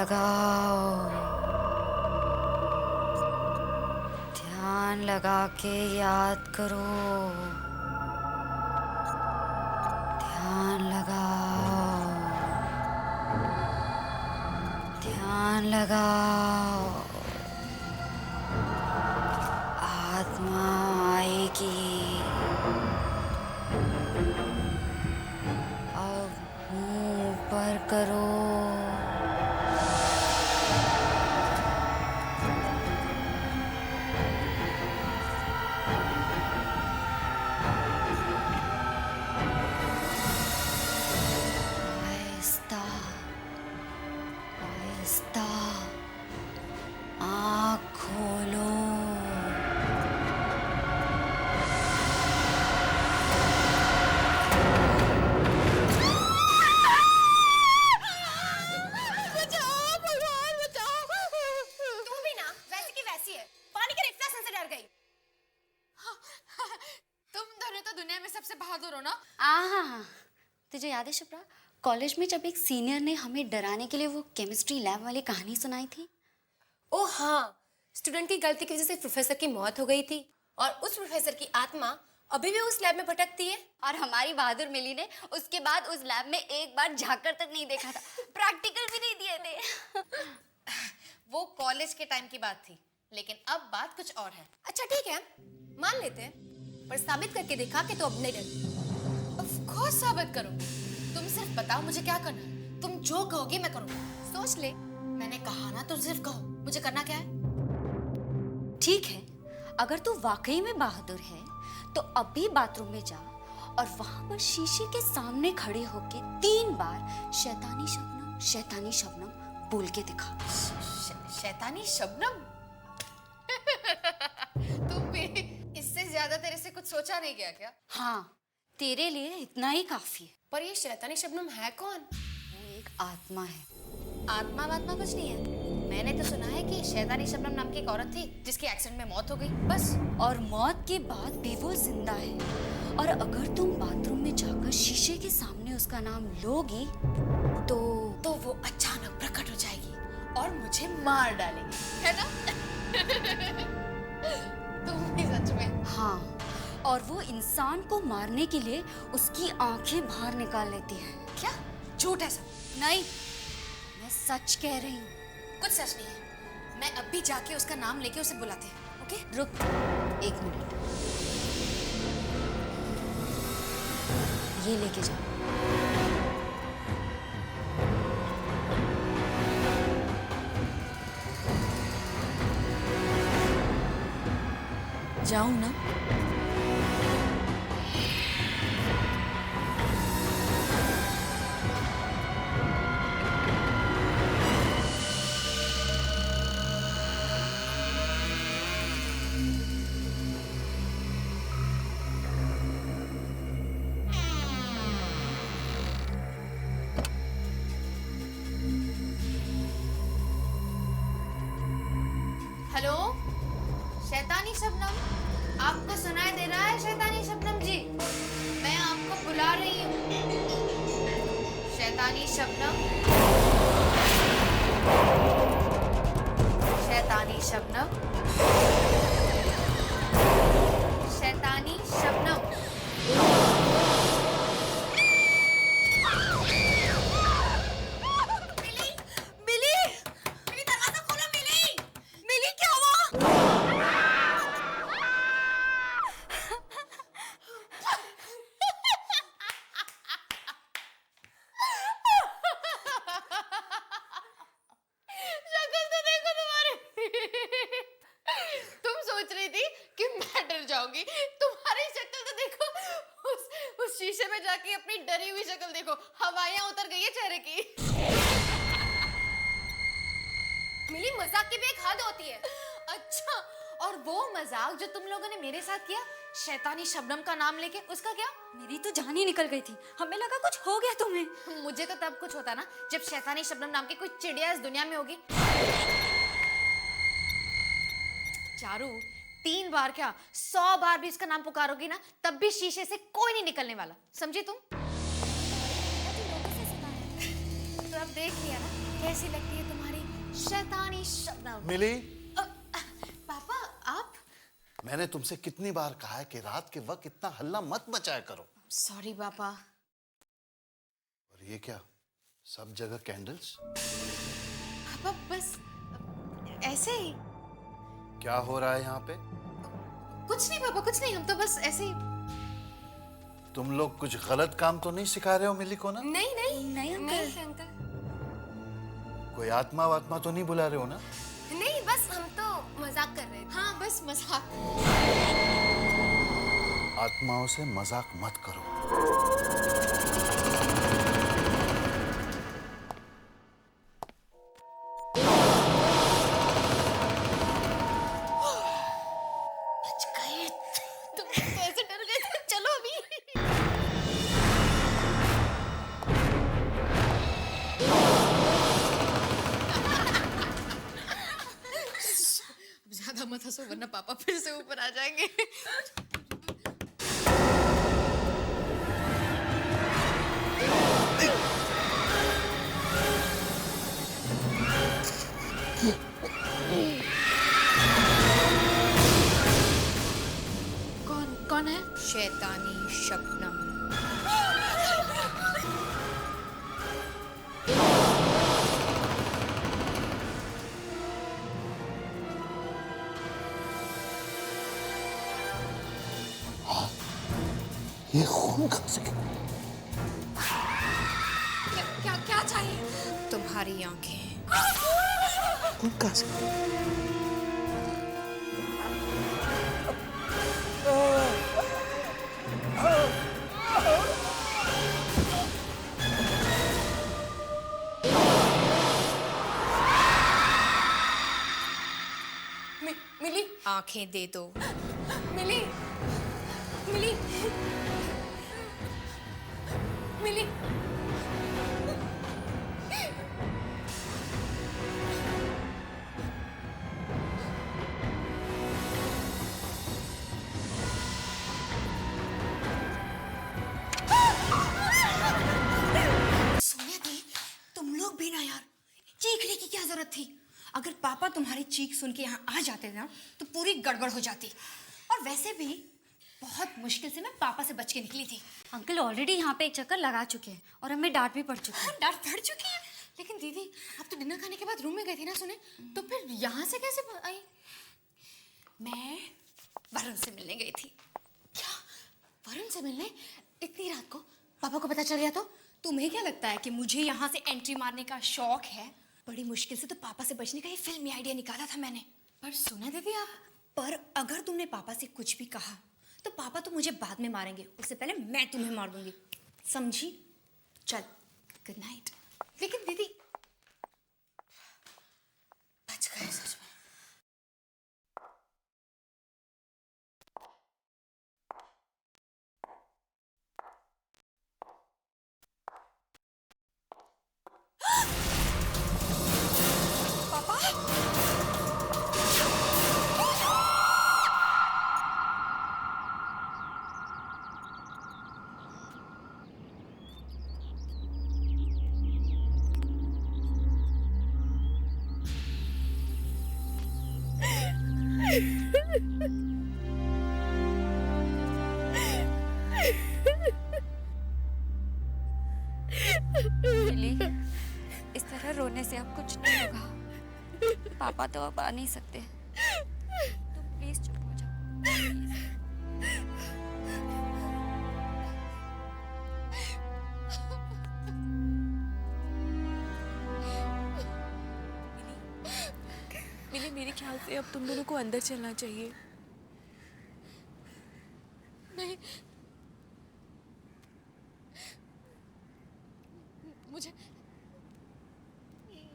लगाओ, ध्यान लगा के याद करो, ध्यान लगाओ, ध्यान लगाओ। आत्मा आएगी। अब मुंह ऊपर करो। आहिस्ता आहिस्ता आँख खोलो। सबसे बहादुर हो ना? हाँ, तुझे याद है शुभ्रा, कॉलेज में जब एक सीनियर ने हमें डराने के लिए वो केमिस्ट्री लैब वाली कहानी सुनाई थी? ओ हाँ, स्टूडेंट की गलती की वजह से प्रोफेसर की मौत हो गई थी और उस प्रोफेसर की आत्मा अभी भी उस लैब में भटकती है। और हमारी बहादुर मिली ने उसके बाद उस लैब में एक बार झांककर तक नहीं देखा था, प्रैक्टिकल भी नहीं दिए थे। वो कॉलेज के टाइम की बात थी, लेकिन अब बात कुछ और है। अच्छा ठीक है, मान लेते हैं, पर साबित करके दिखा कि तू अब नहीं डरती। ऑफ कोर्स साबित करो। तुम सिर्फ बताओ मुझे क्या करना है। तुम जो कहोगी मैं करूंगा। सोच ले, मैंने कहा ना, तुम सिर्फ कहो मुझे करना क्या है। ठीक है, अगर तू वाकई में बहादुर है तो अभी बाथरूम में जा और वहां पर शीशे के सामने खड़े होके 3 बार शैतानी शबनम बोल के दिखा। शैतानी शबनम? तुम भी इससे ज्यादा तेरे से कुछ सोचा नहीं गया क्या? हाँ, तेरे लिए इतना ही काफी है। पर ये शैतानी शबनम है कौन? वो एक आत्मा है। आत्मा वात्मा कुछ नहीं है। मैंने तो सुना है कि शैतानी शबनम नाम की एक औरत थी जिसकी एक्सीडेंट में मौत हो गई, बस। और मौत के बाद भी वो जिंदा है। और अगर तुम बाथरूम में जाकर शीशे के सामने उसका नाम लोगी तो वो अचानक प्रकट हो जाएगी और मुझे मार डालेगी, है ना? तुम भी सच में? हाँ, और वो इंसान को मारने के लिए उसकी आंखें बाहर निकाल लेती है। क्या? झूठ है सब? नहीं, मैं सच कह रही हूँ। कुछ सच नहीं है। मैं अब भी जाके उसका नाम लेके उसे बुलाते हैं, ओके? रुक 1 मिनट, ये लेके जा। जाऊं ना? हेलो, शैतानी शबनम, आपको सुनाई दे रहा है? शैतानी शबनम जी, मैं आपको बुला रही हूँ। शैतानी शबनम, शैतानी शबनम, शैतानी शबनम। तुम्हारी शक्ल तो देखो, उस शीशे में जाके अपनी डरी हुई शक्ल देखो, हवाइयां उतर गई है चेहरे की। मिली, मजाक की भी एक हद होती है। अच्छा, और वो मजाक जो तुम लोगों ने मेरे साथ किया शैतानी शबनम का नाम लेके, उसका क्या? मेरी तो जान ही निकल गई थी, हमें लगा कुछ हो गया तुम्हें। मुझे तो तब कुछ होता ना जब शैतानी शबनम नाम की कोई चिड़िया इस दुनिया में होगी। चारू, 3 बार क्या 100 बार भी इसका नाम पुकारोगी ना, तब भी शीशे से कोई नहीं निकलने वाला, समझी तुम? तो अब देख लिया ना कैसी लगती है तुम्हारी शैतानी शबनम। मिली, पापा आप? मैंने तुमसे कितनी बार कहा है कि रात के वक्त इतना हल्ला मत मचाया करो। सॉरी पापा। और ये क्या, सब जगह कैंडल्स? पापा बस ऐसे ही। क्या हो रहा है यहाँ पे? कुछ नहीं पापा, कुछ नहीं, हम तो बस ऐसे ही। तुम लोग कुछ गलत काम तो नहीं सिखा रहे हो मिली को ना? नहीं नहीं नहीं अंकल। नहीं अंकल, कोई आत्मा वात्मा तो नहीं बुला रहे हो ना? नहीं बस हम तो मजाक कर रहे थे। हाँ बस मजाक। आत्माओं से मजाक मत करो। बच गए। तुम कैसे डर गए थे? चलो अभी। अब ज्यादा मत हंसो वरना पापा फिर से ऊपर आ जाएंगे। कौन है? शैतानी शबनम। ये खून कहाँ से? क्या चाहिए? तुम्हारी आंखें। खून कहाँ से? मिली, आंखें दे दो। मिली, मिली, मिली। सोनिया दी, तुम लोग भी ना यार, चीखने की क्या जरूरत थी? अगर पापा तुम्हारी चीख सुन के यहाँ आ जाते ना तो पूरी गड़बड़ हो जाती। और वैसे भी बहुत मुश्किल से मैं पापा से बच के निकली थी। अंकल ऑलरेडी यहाँ पे एक चक्कर लगा चुके हैं और हमें डांट भी पड़ चुकी है। डर पड़ चुकी है। लेकिन दीदी आप तो डिनर खाने के बाद रूम में गई थी ना सुने, तो फिर यहाँ से कैसे आई? मैं वरुण से मिलने गई थी। क्या वरुण से मिलने इतनी रात को? पापा को पता चल गया तो? तुम्हें क्या लगता है कि मुझे यहाँ से एंट्री मारने का शौक है? बड़ी मुश्किल से तो पापा से बचने का ये फिल्मी आइडिया निकाला था मैंने। पर सुना दीदी आप, पर अगर तुमने पापा से कुछ भी कहा तो पापा तो मुझे बाद में मारेंगे, उससे पहले मैं तुम्हें मार दूंगी, समझी? चल, गुड नाइट। लेकिन दीदी बच गए सच में। मिली, इस तरह रोने से अब कुछ नहीं होगा। पापा तो अब आ नहीं सकते। तुम प्लीज चुप हो जाओ। मिली, मेरे ख्याल से अब तुम दोनों को अंदर चलना चाहिए। नहीं,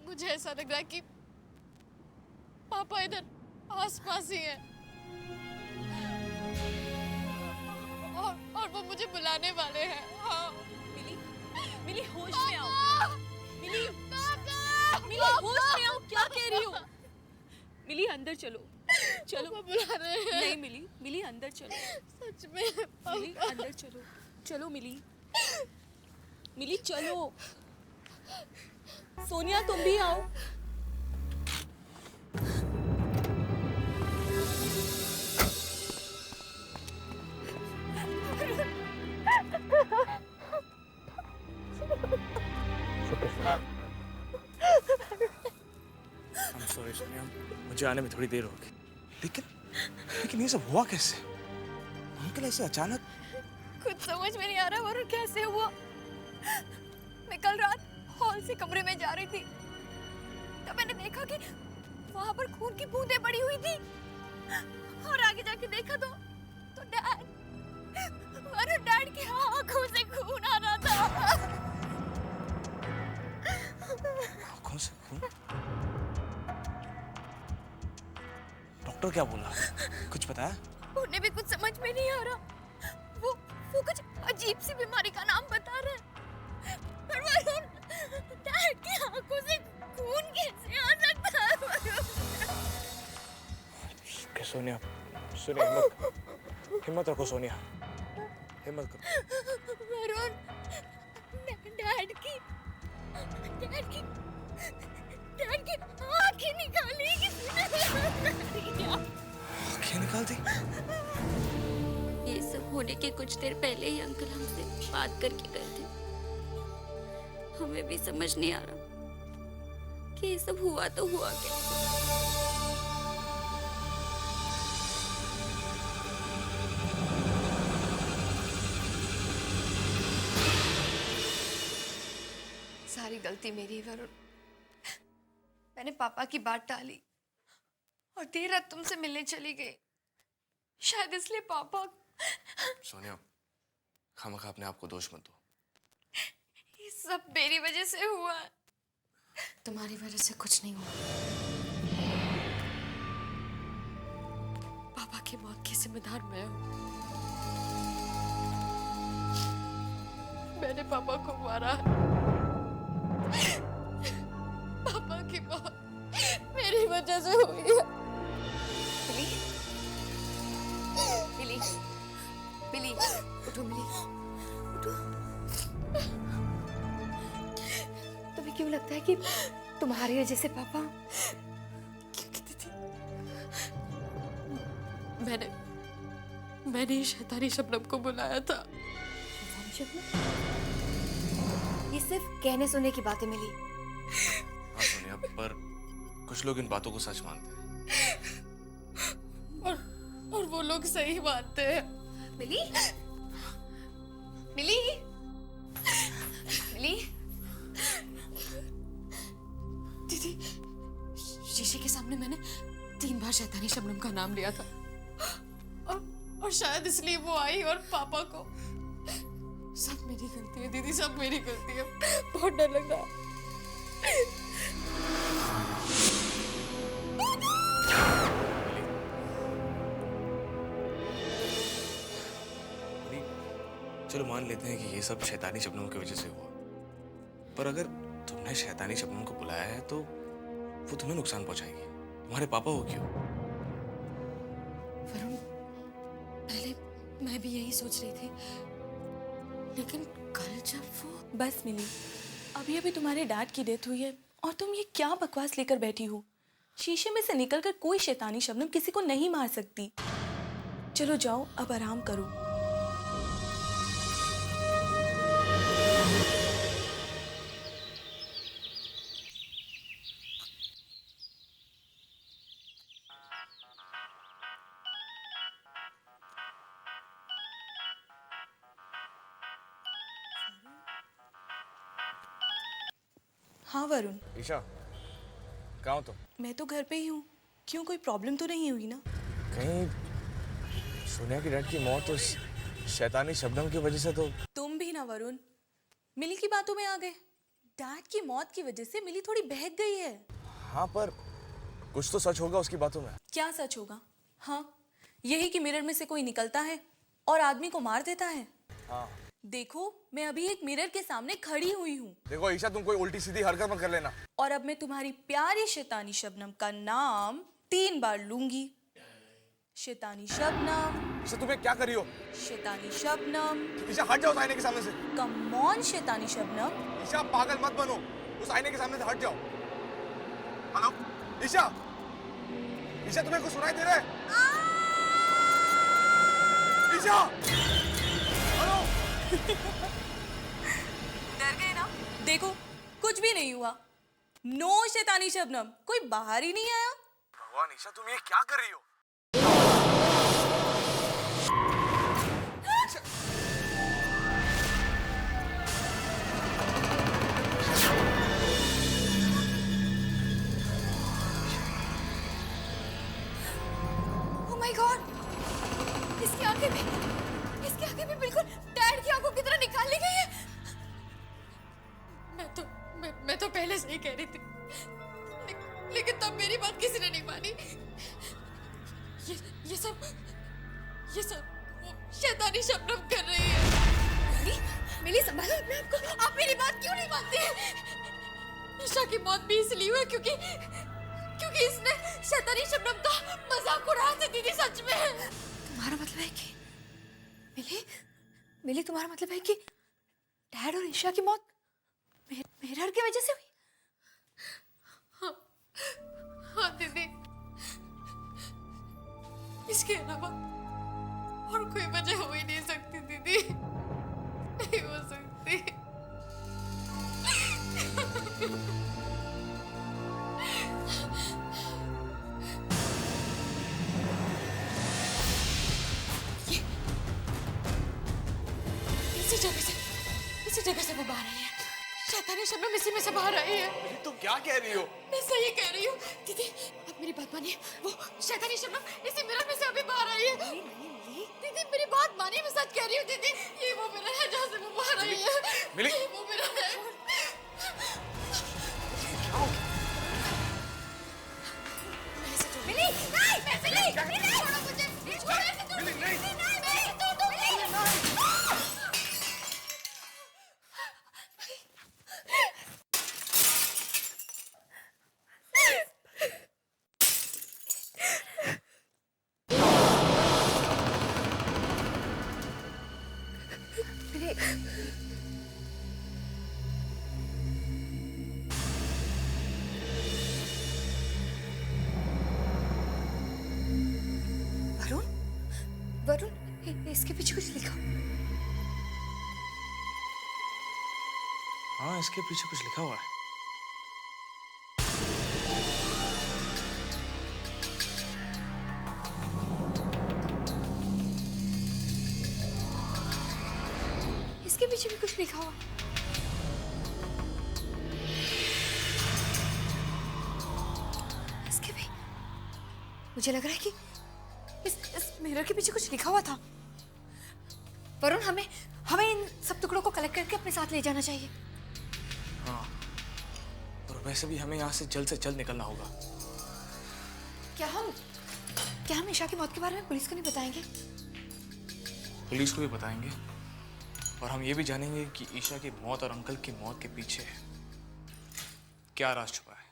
मुझे ऐसा लग रहा है कि पापा इधर आसपास ही हैं और वो मुझे बुलाने वाले हैं। हाँ। मिली, मिली होश में आओ। मिली, मिली होश में आओ, क्या कह रही हो? मिली अंदर चलो, चलो। पापा बुला रहे हैं। नहीं मिली, मिली अंदर चलो। सच में मिली अंदर चलो, चलो मिली, मिली चलो। सोनिया तुम भी आओ। I'm sorry सोनिया, मुझे आने में थोड़ी देर होगी। लेकिन ये सब हुआ कैसे? अंकल ऐसे अचानक? कुछ समझ में नहीं आ रहा वरुण कैसे हुआ। मैं कल रात हॉल से कमरे में जा रही थी, तब मैंने देखा कि वहां पर खून की बूंदें पड़ी हुई थी, और आगे जाके देखा तो डैड की आंखों से खून आ रहा था। आंखों से खून? डॉक्टर क्या बोला? कुछ बताया? उन्हें भी कुछ समझ में नहीं आ रहा। वो कुछ अजीब सी बीमारी का नाम बता रहे हैं। पर वरुण, डैड की आंखों से खून कैसे आ सकता है वरुण? सोनिया, हिम्मत रखो सोनिया, हिम्मत करो। वरुण, डैड की आंखें निकाली किसी ने। आंखें निकाल दी? ये सब होने के कुछ देर पहले ही अंकल हमसे बात करके गए थे। हमें भी समझ नहीं आ रहा कि ये सब हुआ तो हुआ क्या। सारी गलती मेरी है वरुण। मैंने पापा की बात टाली और देर रात तुमसे मिलने चली गई, शायद इसलिए पापा। सोनिया, खामखा अपने आप को दोष मत दो। ये सब मेरी वजह से हुआ है। तुम्हारी वजह से कुछ नहीं हुआ। पापा की मौत की जिम्मेदार मैं हूँ। मैंने पापा को मारा है। पापा की मौत मेरी वजह से हुई है। मिली, मिली, उठो मिली, उठो। तुम्हें क्यों लगता है कि तुम्हारी वजह से पापा? क्यों कहती थी? मैंने ही शैतानी शबनम को बुलाया था। ये सिर्फ कहने सुनने की बातें मिली। हाँ सोनिया, पर कुछ लोग इन बातों को सच मानते हैं। और वो लोग सही मानते हैं। मिली, मिली, मिली। दीदी, शीशे के सामने मैंने 3 बार शैतानी शबनम का नाम लिया था, और शायद इसलिए वो आई और पापा को। सब मेरी गलती है दीदी, सब मेरी गलती है। बहुत डर लग रहा है। चलो मान लेते हैं कि ये सब शैतानी शबनम की वजह से हुआ, पर अगर तुमने शैतानी शबनम को बुलाया है तो वो तुम्हें नुकसान पहुंचाएगी। तुम्हारे पापा हो क्यों? वरुण, पहले मैं भी यही सोच रही थी, लेकिन कल जब वो बस मिली, अभी अभी तुम्हारे डैड की डेथ हुई है और तुम ये क्या बकवास लेकर बैठी हो। शीशे में से निकलकर कोई शैतानी शबनम किसी को नहीं मार सकती। चलो जाओ, अब आराम करो। हाँ वरुण, ईशा, कहाँ हो तुम? मैं तो घर पे ही हूँ। क्यों, कोई प्रॉब्लम तो नहीं हुई ना? कहीं सोनिया की डैड की मौत उस शैतानी शबनम की वजह से तो? तुम भी ना वरुण, मिली की बातों में आ गए। डैड की मौत की वजह से मिली थोड़ी बहक गई है। हाँ, पर कुछ तो सच होगा उसकी बातों में। क्या सच होगा? हाँ, यही कि मिरर में से कोई निकलता है और आदमी को मार देता है। हाँ। देखो, मैं अभी एक मिरर के सामने खड़ी हुई हूँ। देखो ईशा, तुम कोई उल्टी सीधी हरकत मत कर लेना। और अब मैं तुम्हारी प्यारी शैतानी शबनम का नाम 3 बार लूंगी। शैतानी शबनम। ईशा, तुम्हें क्या करी हो? शैतानी शबनम। ईशा, हट जाओ आईने के सामने से। कम ऑन शैतानी शबनम। ईशा, पागल मत बनो। उस आईने के सामने से हट जाओ। हेलो ईशा, ईशा तुम्हें कुछ सुनाई दे रहा है? ईशा, हेलो। डर गए ना? देखो कुछ भी नहीं हुआ। नो शैतानी शबनम, कोई बाहर ही नहीं आया। भगवान ईशा, तुम ये क्या कर रही हो? Oh my God! इसकी आंखें भी बिल्कुल डैड की आंखों की तरह निकाल ली गई है। मैं तो पहले से ही कह रही थी, लेकिन तब मेरी बात किसी ने नहीं मानी। ये सब वो शैतानी शबनम कर रही है। मिली संभालो अपने आप को। आप मेरी बात क्यों नहीं मानती? ईशा की मौत भी इसलिए हुई क्योंकि इसने शैतानी शबनम का मजाक उड़ाया था दीदी। सच में तुम्हारा मतलब है कि मिली तुम्हारा मतलब है कि डैड और ईशा की मौत मिरर की वजह से हुई? हाँ दीदी, इसके अलावा और कोई वजह हो ही नहीं सकती दीदी, नहीं हो सकती। इसी जगह से वो बाहर आई है। शैतानी शबनम इसी में से बाहर आई है। तुम क्या कह रही हो? मैं सही कह रही हूँ दीदी, आप मेरी बात मानिए। वो शैतानी शबनम इसी मिरर में से अभी बाहर आई है। दीदी मेरी बात मानिए, मैं सच कह रही हूँ दीदी। ये वो मिरर है जहाँ से वो बाहर आई है। मिली? ये वो मिरर है। मिली, नहीं, मिली, छोड़ो मुझे, छोड़ो ऐसे तो। मिली, नहीं, तो मिली। वरुण, इसके पीछे कुछ लिखा। हाँ, इसके पीछे कुछ लिखा हुआ है। इसके पीछे भी कुछ लिखा हुआ है। इसके भी मुझे लग रहा है कि इस मिरर के पीछे कुछ लिखा हुआ था। वरुण, हमें इन सब टुकड़ों को कलेक्ट करके अपने साथ ले जाना चाहिए। हाँ, और वैसे भी हमें यहाँ से जल्द निकलना होगा। क्या हम ईशा की मौत के बारे में पुलिस को नहीं बताएंगे? पुलिस को भी बताएंगे, और हम ये भी जानेंगे कि ईशा की मौत और अंकल की मौत के पीछे क्या राज छुपा है।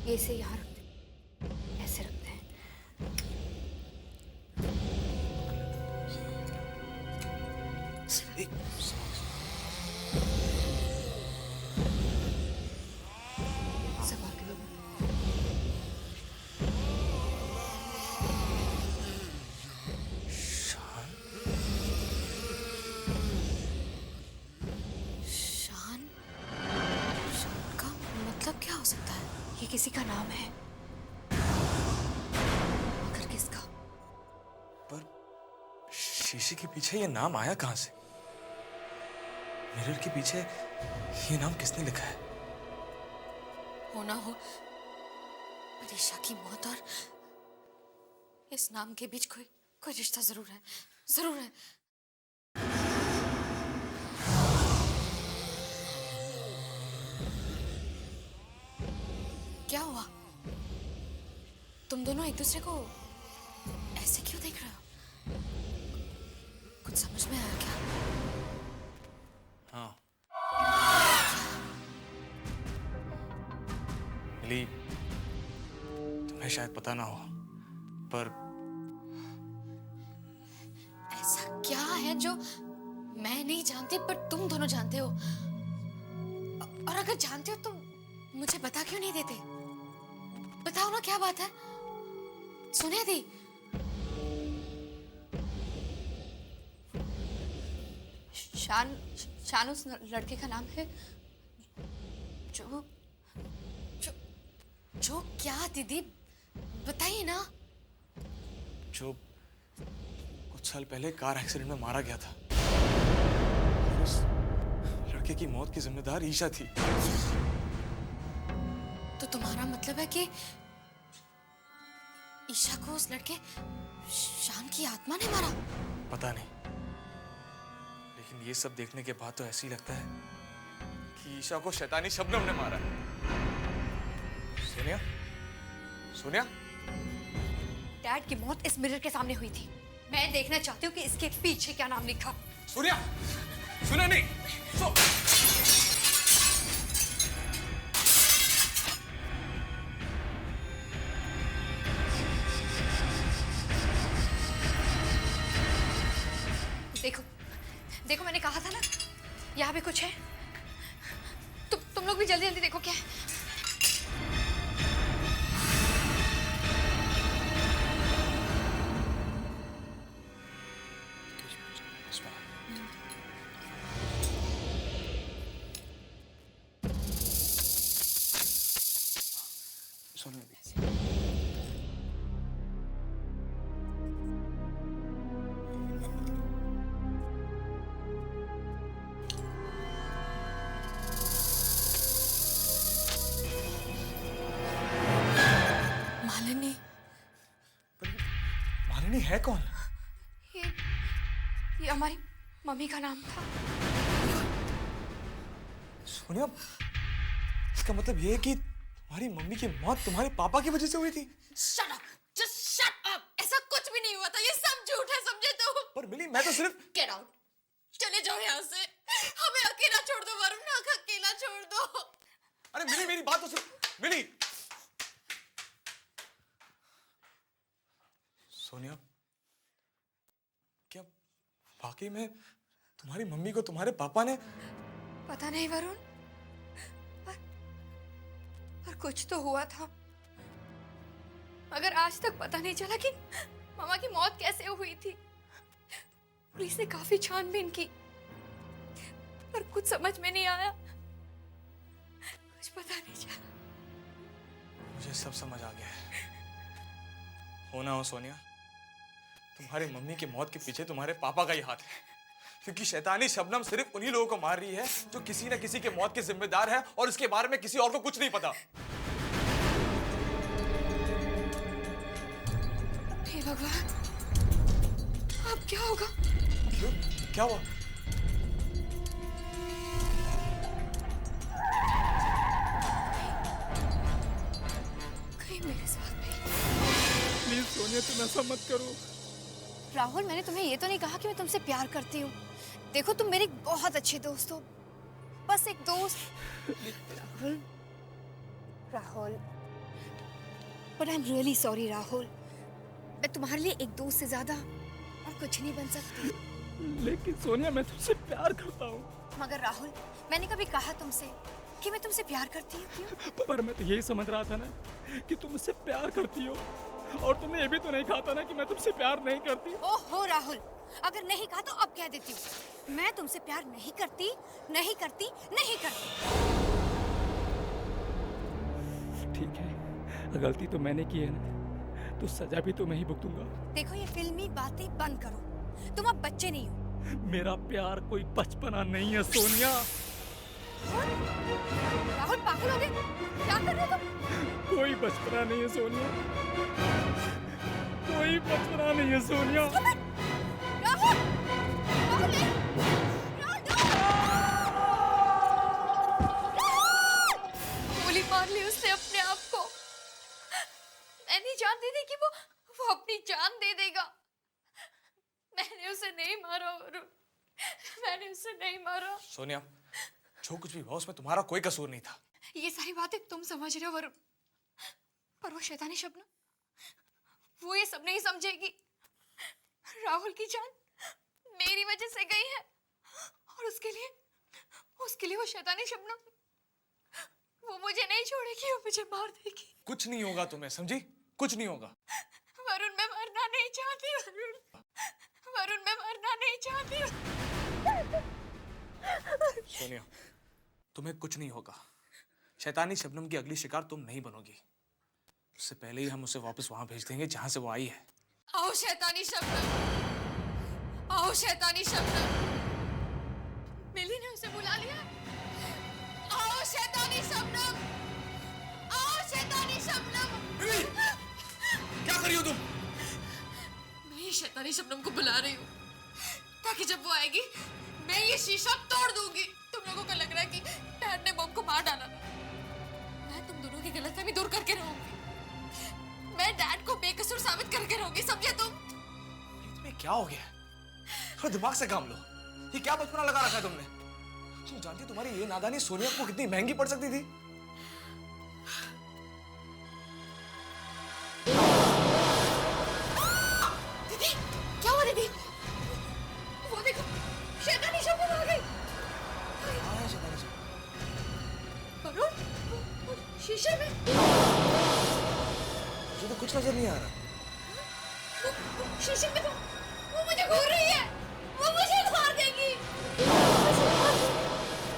ये इसे यहाँ रखते हैं, ऐसे रखते हैं। सब आगे बढ़ो। शान का मतलब क्या हो सकता है? ये किसी का नाम है, मगर किसका? पर शीशे के पीछे ये नाम आया कहाँ से? मिरर के पीछे ये नाम किसने लिखा है? होना हो ईशा की मौत और इस नाम के बीच कोई रिश्ता जरूर है, जरूर है। क्या हुआ? तुम दोनों एक दूसरे को ऐसे क्यों देख रहे हो? कुछ समझ में आया क्या? हाँ, मिली, तुम्हें शायद पता ना हो, पर है जो मैं नहीं जानती पर तुम दोनों जानते हो? और अगर जानते हो तो मुझे बता क्यों नहीं देते? बताओ ना क्या बात है? सुने दी। शान उस लड़के का नाम है जो जो जो क्या दीदी बताइए ना। जो कुछ साल पहले कार एक्सीडेंट में मारा गया था, उस लड़के की मौत की जिम्मेदार ईशा थी। तो तुम्हारा मतलब है कि ईशा को उस लड़के शान की आत्मा ने मारा? पता नहीं, लेकिन ये सब देखने के बाद तो ऐसे ही लगता है कि ईशा को शैतानी शबनम ने मारा है। सोनिया, सोनिया, डैड की मौत इस मिरर के सामने हुई थी। मैं देखना चाहती हूँ कि इसके पीछे क्या नाम लिखा। सोनिया, सुना नहीं? देखो देखो, मैंने कहा था ना यहाँ पे कुछ है। तुम लोग भी जल्दी जल्दी देखो क्या है। मालिनी। मालिनी है कौन? ये हमारी मम्मी का नाम था। सोनिया, इसका मतलब ये है कि तुम्हारी मम्मी की मौत तुम्हारे पापा की वजह से हुई थी? Shut up! Just shut up! ऐसा कुछ भी नहीं हुआ था, ये सब झूठ है, समझे तुम? पर मिली, मैं तो सिर्फ... Get out! चले जाओ यहाँ से। हमें अकेला छोड़ दो वरुण, अकेला छोड़ दो। अरे मिली, मेरी बात तो सुन। मिली, सोनिया, क्या वाकई में तुम्हारी मम्मी को तुम्हारे पापा ने... पता नहीं वरुण, पर कुछ तो हुआ था। मगर आज तक पता नहीं चला कि मामा की मौत कैसे हुई थी। पुलिस ने काफी छानबीन की, पर कुछ समझ में नहीं आया। कुछ पता नहीं चला। मुझे सब समझ आ गया है। हो ना हो सोनिया, तुम्हारी मम्मी की मौत के पीछे तुम्हारे पापा का ही हाथ है, क्योंकि शैतानी शबनम सिर्फ उन्हीं लोगों को मार रही है जो किसी न किसी के मौत के जिम्मेदार है और इसके बारे में किसी और को कुछ नहीं पता। हे भगवान, अब क्या होगा? क्यों? क्या हुआ? कहीं मेरे साथ भी। प्लीज सोनिया, तुम ऐसा मत करो। राहुल, मैंने तुम्हें ये तो नहीं कहा कि मैं तुमसे प्यार करती हूँ। देखो, तुम मेरे बहुत अच्छे दोस्त हो, बस एक दोस्त। Rahul, Rahul, but I am really sorry Rahul. मैं तुम्हारे लिए एक दोस्त से ज्यादा और कुछ नहीं बन सकती। लेकिन सोनिया, मैं तुमसे प्यार करता हूँ। मगर राहुल, मैंने कभी कहा तुमसे कि मैं तुमसे प्यार करती हूँ? क्यों? पर मैं तो यही समझ रहा था ना कि तुम मुझसे प्यार करती हो, और तुमने ये भी तो नहीं कहा था ना कि मैं तुमसे प्यार नहीं करती। ओहो राहुल, अगर नहीं कहा तो अब कह देती हूँ। मैं तुमसे प्यार नहीं करती, नहीं करती, नहीं करती। ठीक है, गलती तो मैंने की है ना, तो सजा भी तो मैं ही भुगतूंगा। देखो, ये फिल्मी बातें बंद करो। तुम अब बच्चे नहीं हो। मेरा प्यार कोई बचपना नहीं है सोनिया। राहुल, पागल हो गए? क्या कर रहे हो तुम? कोई बचपना नहीं है सोनिया, कोई बचपना नहीं है सोनिया। राहुल, राहुल, गोली मार ली उसने अपने आप को। मैं नहीं जानती थी कि वो अपनी जान दे देगा। मैंने उसे नहीं मारा वरुण, मैंने उसे नहीं मारा। सोनिया, जो कुछ भी हुआ उसमें तुम्हारा कोई कसूर नहीं था। ये सारी बातें तुम समझ रहे हो वरुण, पर वो शैतानी शबनम, वो ये सब नहीं समझेगी। राहुल की जान मेरी वजह से गई है, और उसके लिए वो शैतानी शबनम, वो मुझे नहीं छोड़ेगी, वो मुझे मार देगी। कुछ नहीं होगा तुम्हें, समझी? कुछ नहीं होगा। वरुण, मैं मरना नहीं चाहती। वरुण, मैं मरना नहीं चाहती। सोनिया, तुम्हें कुछ नहीं होगा। शैतानी शबनम की अगली शिकार तुम नहीं बनोगी। उससे पहले ही हम उसे वापस वहां भेज देंगे जहां से वो आई है। आओ शैतानी शबनम, आओ शैतानी शबनम। मिली ने उसे बुला लिया। आओ शैतानी शबनम, आओ शैतानी शबनम। मिली, क्या कर रही हो तुम? मैं ये शैतानी शबनम को बुला रही हूँ ताकि जब वो आएगी मैं ये शीशा तोड़ दूंगी। तुम लोगों को लग रहा है कि डैड ने मॉम को मार डाला ना? मैं तुम दोनों की गलतफहमी दूर करके रहूंगी। मैं डैड को बेकसूर साबित करके रहूंगी, समझे तुम? तुम्हें क्या हो गया? थोड़ा दिमाग से काम लो। ये क्या बचपना लगा रखा है तुमने? तुम जानती हो तुम्हारी ये नादानी सोनिया को कितनी महंगी पड़ सकती थी? दीदी, क्या हुआ दीदी? वो देखो, शैतानी शबनम आ गई। हाँ, शैतानी शबनम। वरुण, वो शीशे में मुझे तो कुछ नजर नहीं आ रहा। वो शीशे में तो वो मुझे घूर रही है। वो मुझे मार देगी।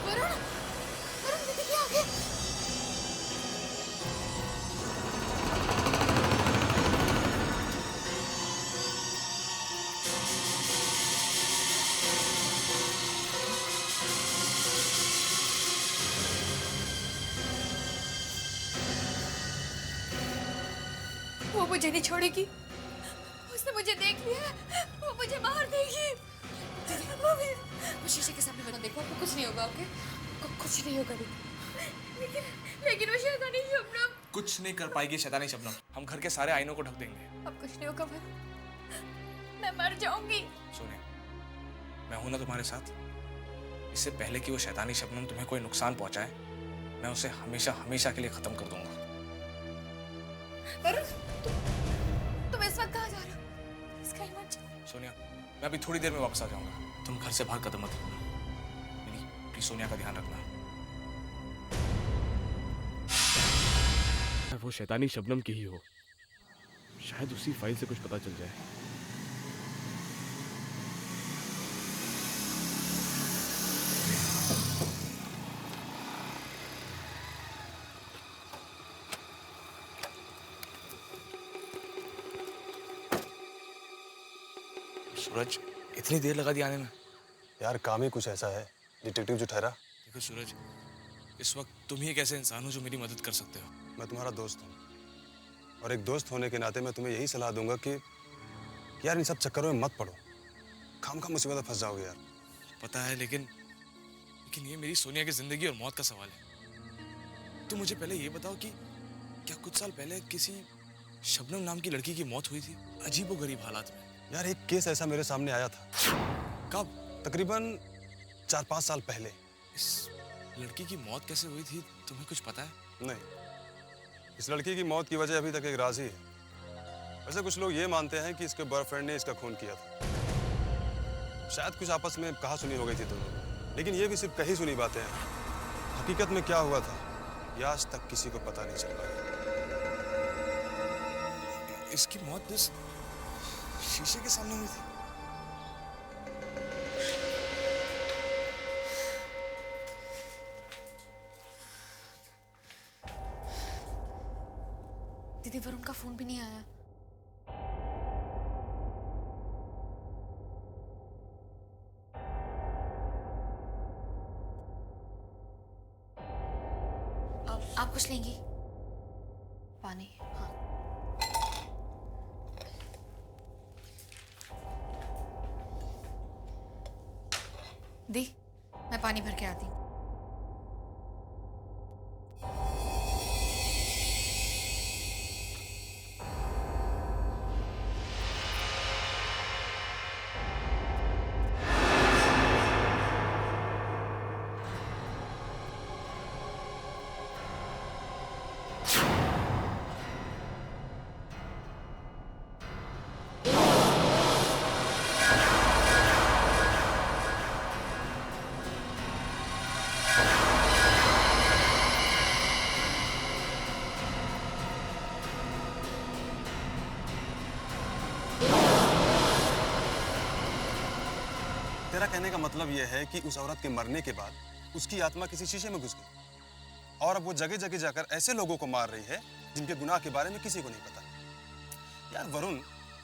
वरुण, वरुण दीदी क्या आ गया? वो मुझे नहीं छोड़ेगी। उसने मुझे देख लिया है, वो मुझे मार देगी। वो शीशे के सामने बना देखो, आपको कुछ नहीं होगा। ओके, कुछ नहीं होगा दीदी। लेकिन वो शैतानी शबनम। कुछ नहीं कर पाएगी शैतानी शबनम। हम घर के सारे आईनों को ढक देंगे। अब कुछ नहीं होगा वरुण, मैं मर जाऊंगी। सोनिया, मैं हूं ना तुम्हारे साथ। इससे पहले कि वो शैतानी शबनम तुम्हें कोई नुकसान पहुंचाए, मैं उसे हमेशा हमेशा के लिए खत्म कर दूंगा। वरुण, तुम इस वक्त कहाँ जा रहे हो? इसका ही मत जाओ। सोनिया, मैं अभी थोड़ी देर में वापस आ जाऊंगा। तुम घर से बाहर कदम मत रखना। मेरी प्लीज सोनिया का ध्यान रखना। वो शैतानी शबनम की ही हो। शायद उसी फाइल से कुछ पता चल जाए। सूरज, इतनी देर लगा दी आने में? यार काम ही कुछ ऐसा है, डिटेक्टिव जो ठहरा। देखो सूरज, इस वक्त तुम ही एक ऐसे इंसान हो जो मेरी मदद कर सकते हो। मैं तुम्हारा दोस्त हूँ, और एक दोस्त होने के नाते मैं तुम्हें यही सलाह दूंगा कि यार इन सब चक्करों में मत पड़ो। खामखा मुसीबत में फंस जाओगे यार। पता है, लेकिन ये मेरी सोनिया की जिंदगी और मौत का सवाल है। तुम मुझे पहले ये बताओ कि क्या कुछ साल पहले किसी शबनम नाम की लड़की की मौत हुई थी, अजीबोगरीब हालात में? यार एक केस ऐसा मेरे सामने आया था। कब? तकरीबन 4-5 साल पहले। इस लड़की की मौत कैसे हुई थी, तुम्हें कुछ पता है? नहीं, इस लड़की की मौत की वजह अभी तक एक राज ही है। वैसे कुछ लोग ये मानते हैं कि इसके बॉयफ्रेंड ने इसका खून किया था। शायद कुछ आपस में कहा सुनी हो गई थी दोनों, लेकिन ये भी सिर्फ कही सुनी बातें हैं। हकीकत में क्या हुआ था ये आज तक किसी को पता नहीं चल पाया। इसकी मौत इस शीशे के सामने हुई थी। दीदी, वरुण का फोन भी नहीं आया। आप कुछ लेंगी? पानी? हाँ। दी, मैं पानी भर के आती हूँ। मेरा कहने का मतलब यह है कि उस औरत के मरने के बाद उसकी आत्मा किसी शीशे में घुस गई और अब वो जगह जगह जाकर ऐसे लोगों को मार रही है जिनके गुनाह के बारे में किसी को नहीं पता। यार वरुण,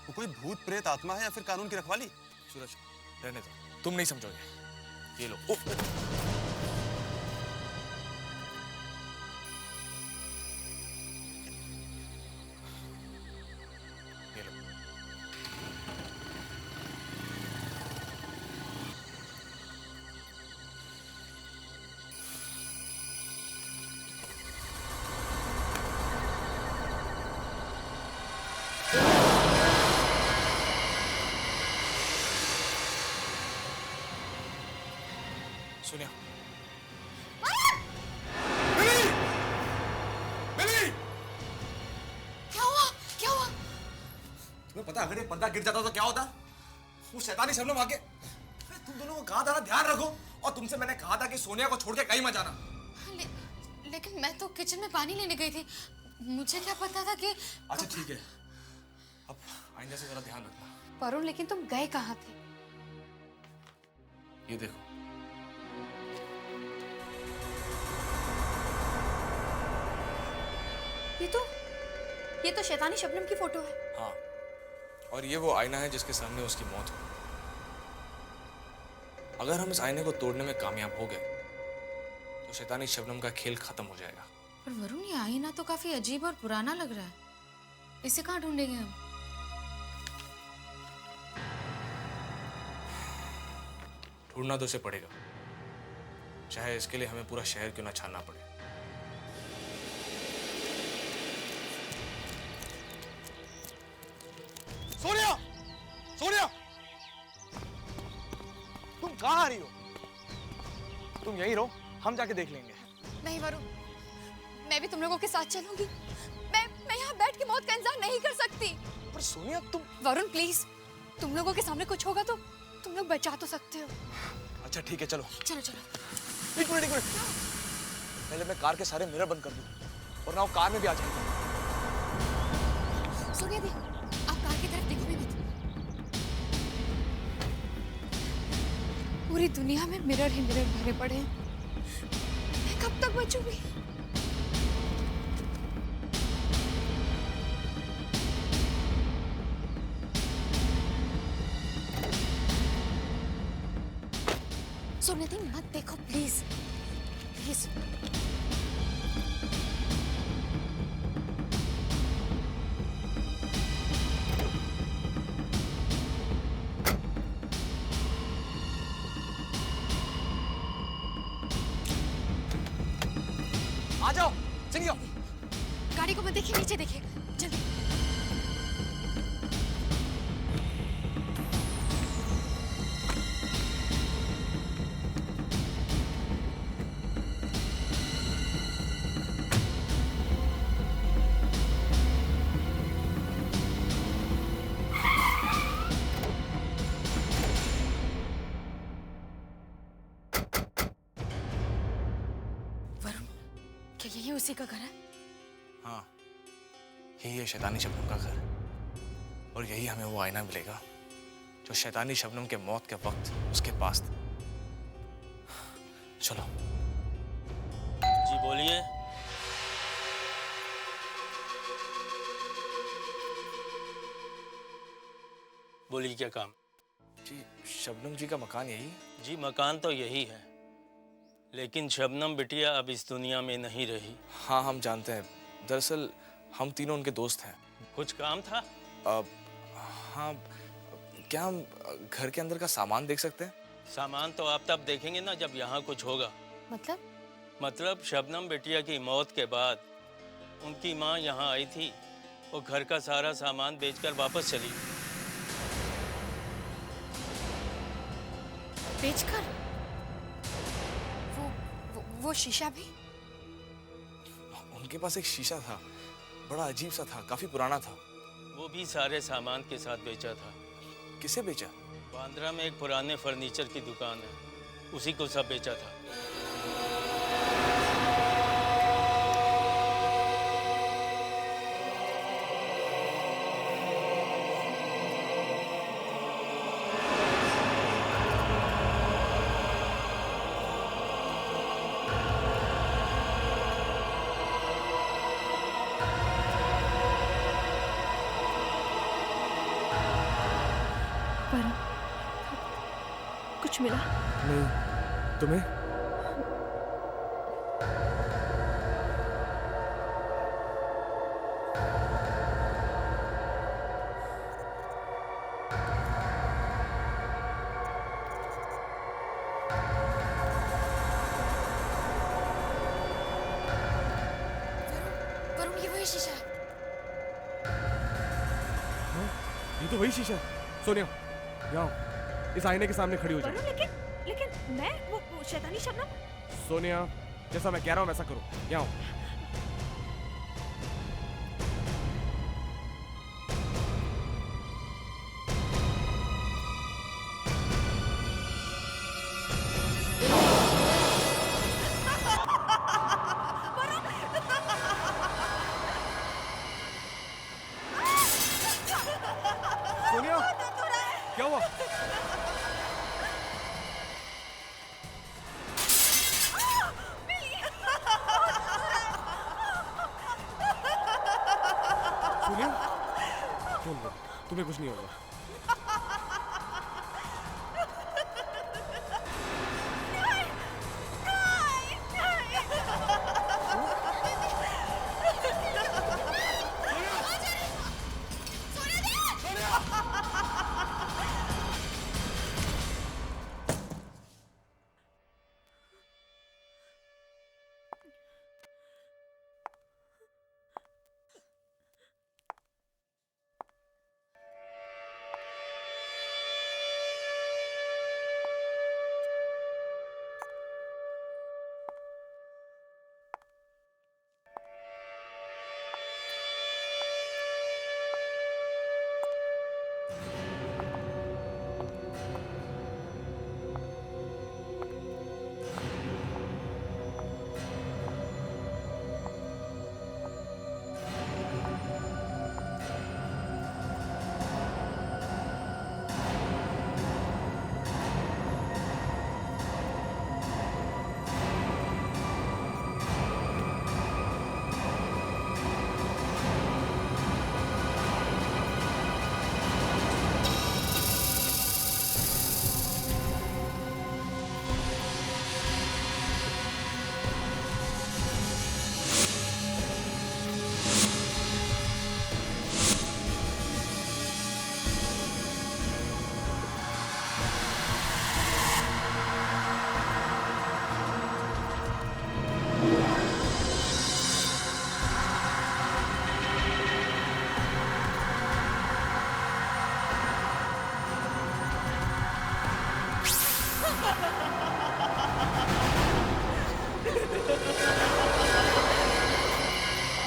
वो कोई भूत प्रेत आत्मा है या फिर कानून की रखवाली? सूरज, रहने दो, तुम नहीं समझोगे। ये लो। ये लो। सोनिया। क्या हुआ? क्या हुआ? तुम्हें पता अगर ये पर्दा गिर जाता तो क्या होता? वो शैतानी शबनम आके तुम दोनों को कहा था ना ध्यान रखो, और तुमसे मैंने कहा था कि सोनिया को छोड़ के कहीं मत जाना। लेकिन मैं तो किचन में पानी लेने गई थी, मुझे क्या पता था कि। अच्छा ठीक है, अब आइंदा से जरा ध्यान रखना। वरुण, लेकिन तुम गए कहाँ थे? ये देखो, ये तो शैतानी शबनम की फोटो है। हाँ, और ये वो आईना है जिसके सामने उसकी मौत हुई। अगर हम इस आईने को तोड़ने में कामयाब हो गए तो शैतानी शबनम का खेल खत्म हो जाएगा। पर वरुण, ये आईना तो काफी अजीब और पुराना लग रहा है, इसे कहाँ ढूंढेंगे हम? ढूंढना तो उसे पड़ेगा, चाहे इसके लिए हमें पूरा शहर क्यों ना छानना पड़े। सोनिया! सोनिया! तुम कहाँ आ रही हो? तुम यहीं रहो, हम जाके देख लेंगे। नहीं वरुण, मैं भी तुम लोगों के साथ चलूंगी। मैं यहाँ बैठ के मौत का इंतजार नहीं कर सकती। पर सोनिया तुम। वरुण प्लीज, तुम लोगों के सामने कुछ होगा तो तुम लोग बचा तो सकते हो। अच्छा ठीक है, चलो। चलो चलो। एक मिनट। पहले मैं कार के सारे मिरर बंद कर दूं, और ना वो कार में भी आ जाएगी। सोनिया दी, आप कार की तरफ देखो भी मत। पूरी दुनिया में मिरर ही मिरर भरे पड़े हैं, मैं कब तक बचूंगी? सोनिया दी, मत देखो प्लीज, प्लीज। आ जाओ, चलिए। गाड़ी को मत देखिए, नीचे देखिए, जल्दी। क्या यही उसी का घर है? हाँ, यही है शैतानी शबनम का घर, और यही हमें वो आईना मिलेगा जो शैतानी शबनम के मौत के वक्त उसके पास था। चलो। जी बोलिए। बोलिए, क्या काम? जी, शबनम जी का मकान यही है? जी मकान तो यही है, लेकिन शबनम बिटिया अब इस दुनिया में नहीं रही। हाँ, हम जानते हैं। दरअसल हम तीनों उनके दोस्त हैं। कुछ काम था? हाँ, क्या हम घर के अंदर का सामान देख सकते हैं? सामान तो आप तब देखेंगे ना जब यहाँ कुछ होगा। मतलब शबनम बिटिया की मौत के बाद उनकी माँ यहाँ आई थी, वो घर का सारा सामान बेचकर वापस चली। बेचकर? वो शीशा भी? उनके पास एक शीशा था, बड़ा अजीब सा था, काफी पुराना था। वो भी सारे सामान के साथ बेचा था। किसे बेचा? बांद्रा में एक पुराने फर्नीचर की दुकान है, उसी को सब बेचा था। वरुण, कुछ मिला? नहीं, तुम्हें? वरुण, ये वही शीशा है। ये तो वही शीशा है। सोनिया, यहाँ आओ। इस आईने के सामने खड़ी हो जाओ। लेकिन मैं वो शैतानी शबनम। सोनिया, जैसा मैं कह रहा हूँ वैसा करो। यहाँ आओ। सोनिया, क्या हुआ? सोनिया, तुम्हें कुछ नहीं होगा।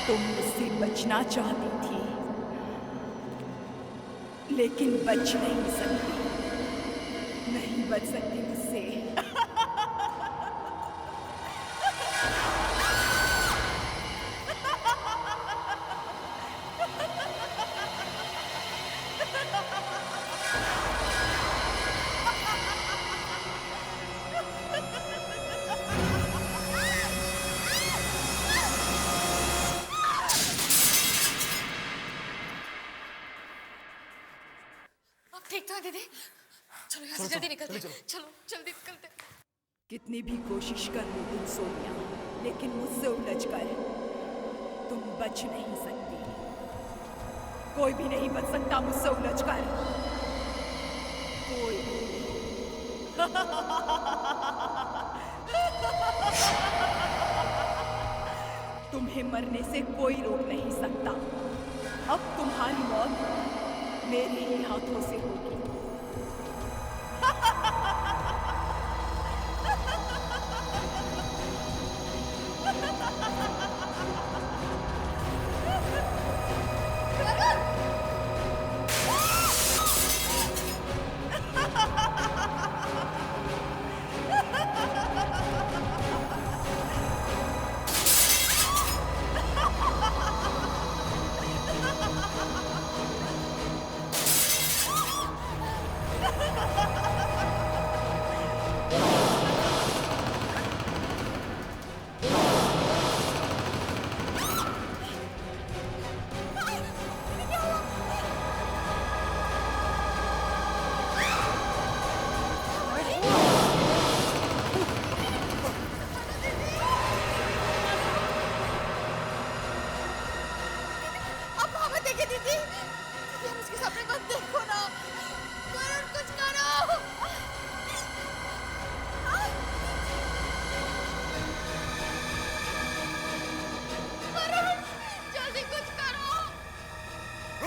तुम मुझसे बचना चाहती थी, लेकिन बच नहीं सकती। नहीं बच सकती मुझसे। अब ठीक तो है दीदी। चलो यहाँ से जल्दी निकलते हैं। चलो जल्दी निकलते हैं। कितनी भी कोशिश कर लो तुम सोनिया, लेकिन मुझसे उलझ कर तुम बच नहीं सकती। कोई भी नहीं बच सकता मुझसे उलझ कर। कोई भी तुम्हें मरने से कोई रोक नहीं सकता। अब तुम्हारी मौत मेरे ही हाथों से होगी।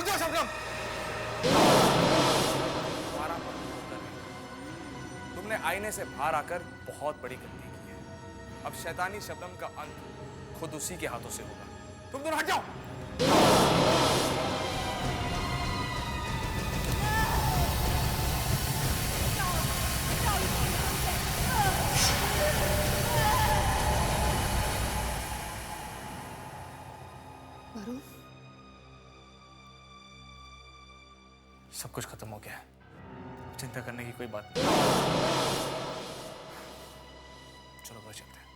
रुक जाओ शबनम। तुम्हारा मन होकर नहीं। तुमने आईने से बाहर आकर बहुत बड़ी गलती की है। अब शैतानी शबनम का अंत खुद उसी के हाथों से होगा। तुम दोनों हट जाओ। वरुण, सब कुछ खत्म हो गया है। चिंता करने की कोई बात नहीं। चलो घर चलते हैं।